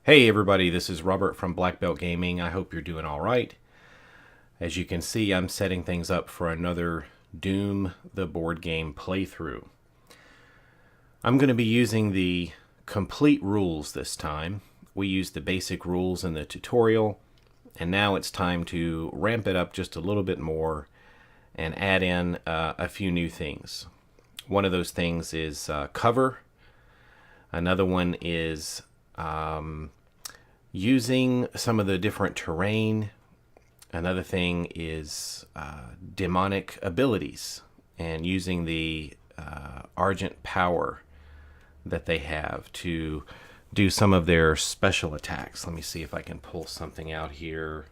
Hey everybody, this is Robert from Black Belt Gaming. I hope you're doing all right. As you can see, I'm setting things up for another Doom the board game playthrough. I'm going to be using the complete rules this time. We used the basic rules in the tutorial, and now it's time to ramp it up just a little bit more and add in a few new things. One of those things is cover. Another one is using some of the different terrain. Another thing is demonic abilities and using the Argent power that they have to do some of their special attacks. Let me see if I can pull something out here.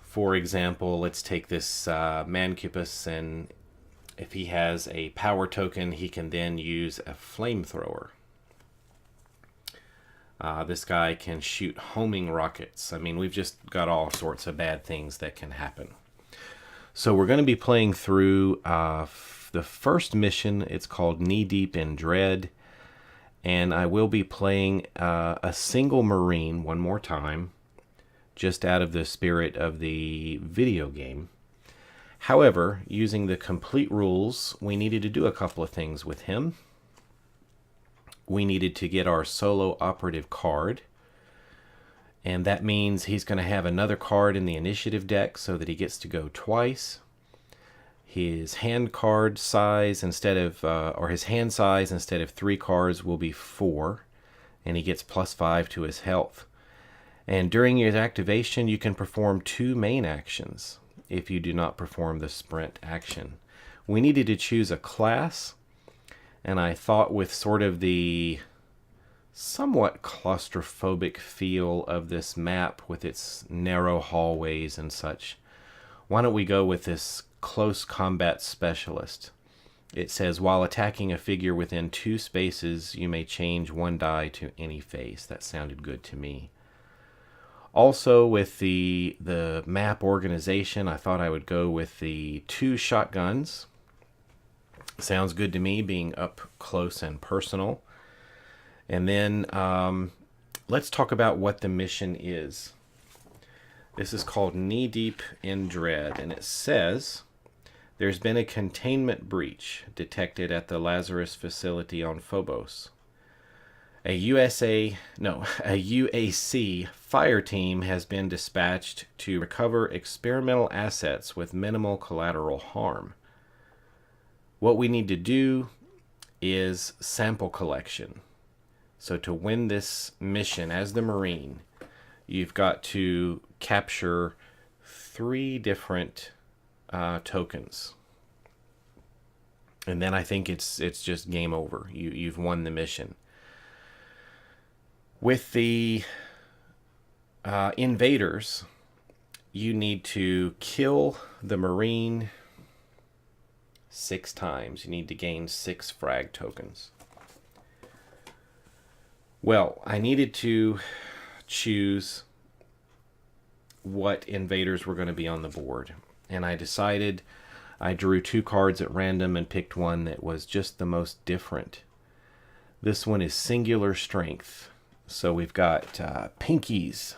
For example, let's take this Mancubus, and if he has a power token, he can then use a flamethrower. This guy can shoot homing rockets. I mean, we've just got all sorts of bad things that can happen. So we're going to be playing through the first mission. It's called Knee Deep in Dread. And I will be playing a single Marine one more time, just out of the spirit of the video game. However, using the complete rules, we needed to do a couple of things with him. We needed to get our solo operative card, and that means he's going to have another card in the initiative deck so that he gets to go twice. His hand card size instead of his hand size instead of 3 cards will be 4, and he gets +5 to his health. And during his activation, you can perform 2 main actions if you do not perform the sprint action. We needed to choose a class, and I thought with sort of the somewhat claustrophobic feel of this map with its narrow hallways and such, why don't we go with this close combat specialist? It says, while attacking a figure within 2 spaces, you may change 1 die to any face. That sounded good to me. Also, with the map organization, I thought I would go with the 2 shotguns. Sounds good to me, being up close and personal. And then let's talk about what the mission is. This is called Knee Deep in Dread, and it says there's been a containment breach detected at the Lazarus facility on Phobos. A UAC fire team has been dispatched to recover experimental assets with minimal collateral harm. What we need to do is sample collection. So to win this mission as the Marine, you've got to capture 3 different tokens. And then I think it's just game over. You've won the mission. With the invaders, you need to kill the Marine 6 times. You need to gain 6 frag tokens. Well, I needed to choose what invaders were going to be on the board, and I decided I drew 2 cards at random and picked one that was just the most different. This one is Singular Strength. So we've got Pinkies.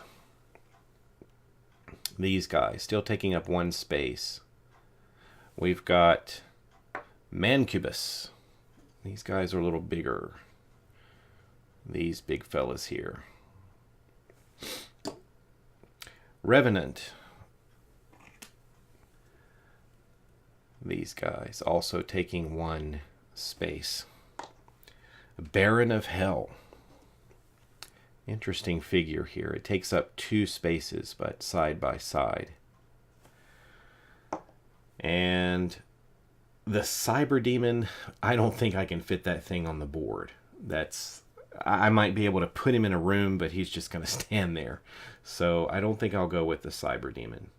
These guys, still taking up 1 space. We've got Mancubus. These guys are a little bigger. These big fellas here. Revenant. These guys also taking 1 space. Baron of Hell. Interesting figure here. It takes up 2 spaces, but side by side. And the Cyber Demon, I don't think I can fit that thing on the board. I might be able to put him in a room, but he's just going to stand there. So I don't think I'll go with the Cyber Demon.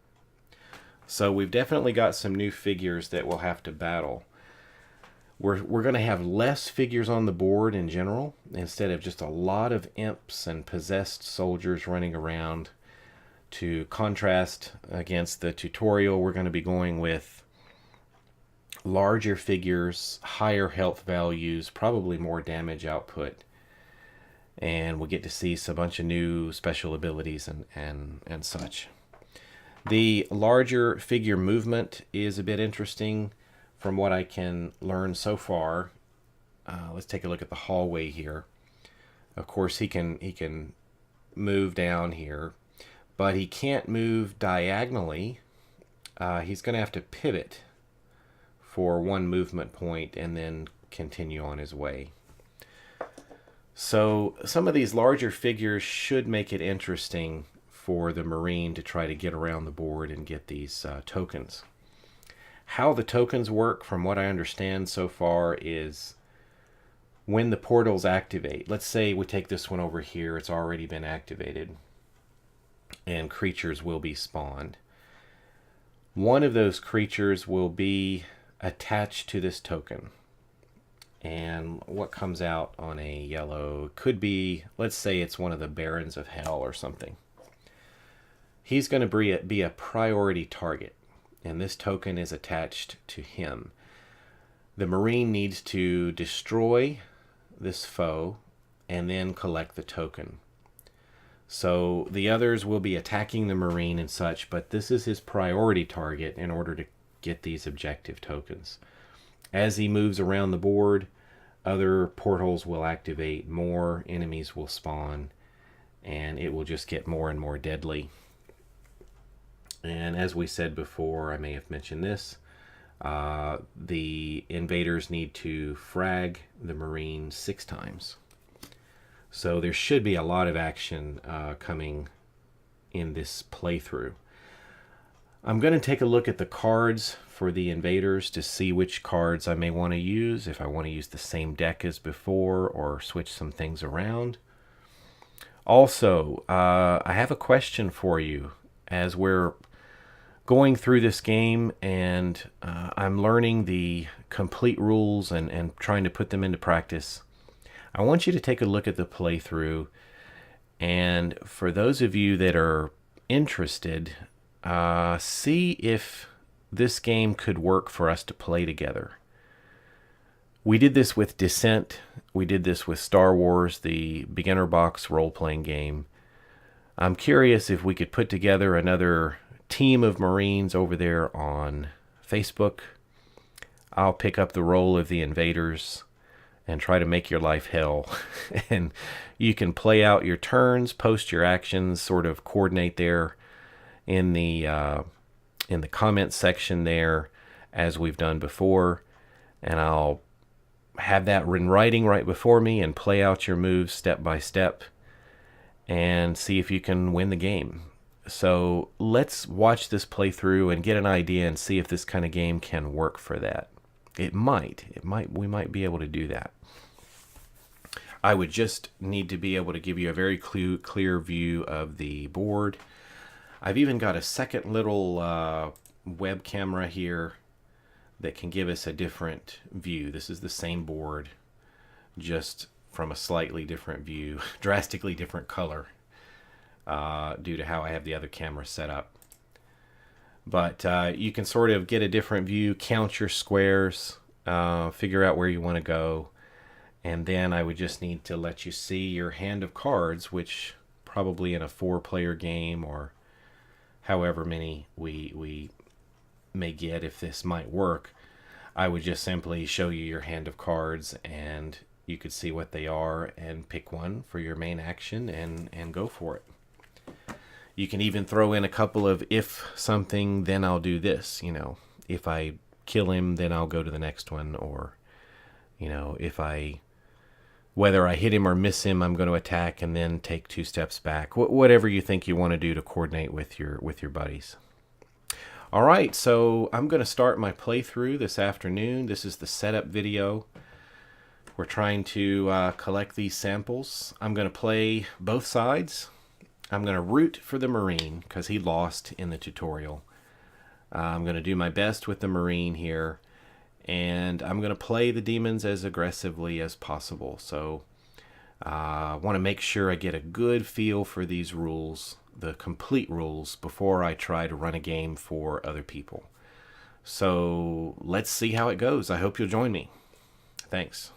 So we've definitely got some new figures that we'll have to battle. We're going to have less figures on the board in general, instead of just a lot of imps and possessed soldiers running around. To contrast against the tutorial, we're going to be going with larger figures, higher health values, probably more damage output, and we'll get to see a bunch of new special abilities and such. The larger figure movement is a bit interesting from what I can learn so far. Let's take a look at the hallway here. Of course, he can move down here, but he can't move diagonally. He's going to have to pivot for one movement point and then continue on his way. So some of these larger figures should make it interesting for the Marine to try to get around the board and get these tokens. How the tokens work, from what I understand so far, is when the portals activate. Let's say we take this one over here. It's already been activated, and creatures will be spawned. One of those creatures will be attached to this token. And what comes out on a yellow could be, let's say it's one of the Barons of Hell or something. He's going to be a priority target, and this token is attached to him. The Marine needs to destroy this foe and then collect the token. So the others will be attacking the Marine and such, but this is his priority target in order to get these objective tokens. As he moves around the board, other portals will activate, more enemies will spawn, and it will just get more and more deadly. And as we said before, I may have mentioned this, the invaders need to frag the Marine 6 times. So there should be a lot of action coming in this playthrough. I'm going to take a look at the cards for the invaders to see which cards I may want to use, if I want to use the same deck as before or switch some things around. Also, I have a question for you as we're going through this game, and I'm learning the complete rules and trying to put them into practice. I want you to take a look at the playthrough, and for those of you that are interested, see if this game could work for us to play together. We did this with Descent. We did this with Star Wars, the beginner box role-playing game. I'm curious if we could put together another team of Marines over there on Facebook. I'll pick up the role of the invaders and try to make your life hell. And you can play out your turns, post your actions, sort of coordinate there in the comments section there, as we've done before. And I'll have that in writing right before me and play out your moves step by step and see if you can win the game. So let's watch this playthrough and get an idea and see if this kind of game can work for that. We might be able to do that. I would just need to be able to give you a very clear view of the board. I've even got a second little web camera here that can give us a different view. This is the same board, just from a slightly different view, drastically different color, due to how I have the other camera set up. But you can sort of get a different view, count your squares, figure out where you want to go, and then I would just need to let you see your hand of cards, which probably in a 4-player game or however many we may get, if this might work, I would just simply show you your hand of cards and you could see what they are and pick one for your main action and go for it. You can even throw in a couple of if something, then I'll do this. You know, if I kill him, then I'll go to the next one. Or, you know, whether I hit him or miss him, I'm going to attack and then take 2 steps back. Whatever you think you want to do to coordinate with your buddies. All right, so I'm going to start my playthrough this afternoon. This is the setup video. We're trying to collect these samples. I'm going to play both sides. I'm going to root for the Marine because he lost in the tutorial. I'm going to do my best with the Marine here, and I'm going to play the demons as aggressively as possible. So I want to make sure I get a good feel for these rules, the complete rules, before I try to run a game for other people. So let's see how it goes. I hope you'll join me. Thanks.